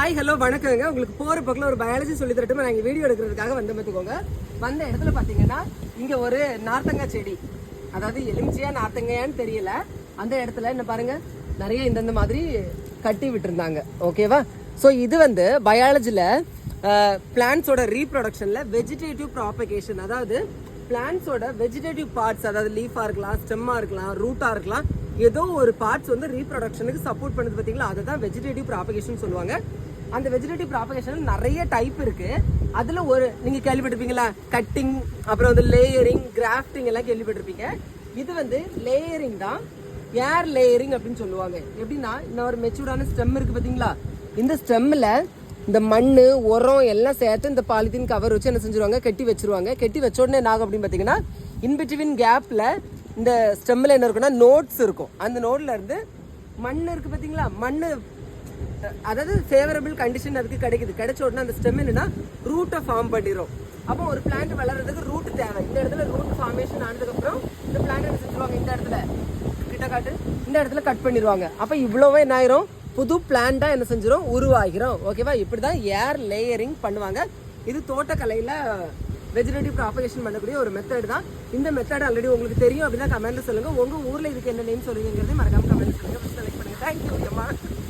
Hi hello வணக்கங்க. உங்களுக்கு போற பக்கத்தில் ஒரு பயாலஜி சொல்லி தரட்டுமா? நாங்கள் வீடியோ எடுக்கிறதுக்காக வந்து பார்த்துக்கோங்க. வந்த இடத்துல பார்த்தீங்கன்னா இங்கே ஒரு நார்த்தங்காய் செடி, அதாவது எலுமிச்சியா நார்த்தங்காயான்னு தெரியல, அந்த இடத்துல என்ன பாருங்க நிறைய இந்தந்த மாதிரி கட்டி விட்டுருந்தாங்க. ஓகேவா? ஸோ இது வந்து பயாலஜியில் பிளான்ஸோட ரீப்ரொடக்ஷனில் வெஜிடேட்டிவ் ப்ராபகேஷன், அதாவது பிளான்ஸோட வெஜிடேட்டிவ் பார்ட்ஸ், அதாவது லீஃபாக இருக்கலாம், ஸ்டெம்மாக இருக்கலாம், ரூட்டாக இருக்கலாம், ஏதோ ஒரு பார்ட்ஸ் வந்து ரீப்ரொடக்ஷனுக்கு சப்போர்ட் பண்ணுது பார்த்தீங்களா, அதை தான் வெஜிடேட்டிவ் ப்ராபகேஷன் சொல்லுவாங்க. அந்த வெஜிடேட்டிவ் ப்ராபகேஷன் நிறைய டைப் இருக்கு. அதில் ஒரு நீங்கள் கேள்விப்பட்டிருப்பீங்களா, கட்டிங், அப்புறம் வந்து லேயரிங், கிராஃப்டிங் எல்லாம் கேள்விப்பட்டிருப்பீங்க. இது வந்து லேயரிங் தான், ஏர் லேயரிங் அப்படின்னு சொல்லுவாங்க. எப்படின்னா இந்த ஒரு மெச்சூர்டான ஸ்டெம் இருக்கு பார்த்தீங்களா, இந்த ஸ்டெம்மில் இந்த மண் உரம் எல்லாம் சேர்த்து இந்த பாலித்தீன் கவர் வச்சு என்ன செஞ்சுருவாங்க, கட்டி வச்சிருவாங்க. கட்டி வச்ச உடனே என்ன ஆகும் அப்படின்னு பார்த்தீங்கன்னா, இன்பிட்வீன் கேப்பில் இந்த ஸ்டெம்மில் என்ன இருக்குன்னா நோட்ஸ் இருக்கும். அந்த நோட்ல இருந்து மண் இருக்கு பார்த்தீங்களா, மண் அதாவது ஃபேவரபிள் கண்டிஷன் அதுக்கு கிடைக்குது. கிடைச்ச உடனே அந்த ஸ்டெம் என்னன்னா ரூட்டை ஃபார்ம் பண்ணிடும். அப்போ ஒரு பிளான்ட் வளர்றதுக்கு ரூட் தேவை. இந்த இடத்துல ரூட் ஃபார்மேஷன் ஆனதுக்கப்புறம் இந்த பிளான்ட் என்ன செஞ்சுருவாங்க, இந்த இடத்துல கிட்ட காட்டு, இந்த இடத்துல கட் பண்ணிடுவாங்க. அப்போ இவ்வளோவே என்ன ஆயிரும், புது பிளான்ட்டாக என்ன செஞ்சிடும், உருவாகிறோம். ஓகேவா? இப்படி தான் ஏர் லேயரிங் பண்ணுவாங்க. இது தோட்டக்கலையில் வெஜிடேட்டிவ் ப்ராபகேஷன் பண்ணக்கூடிய ஒரு மெத்தட் தான். இந்த மெத்தட் ஆல்ரெடி உங்களுக்கு தெரியும் அப்படின்னா கமெண்ட்ல சொல்லுங்க. உங்க ஊர்ல இதுக்கு என்ன நேம் சொல்லுவீங்கிறது மறக்காம கமெண்ட் பண்ணுங்க. லைக் பண்ணுங்க. தேங்க்யூ.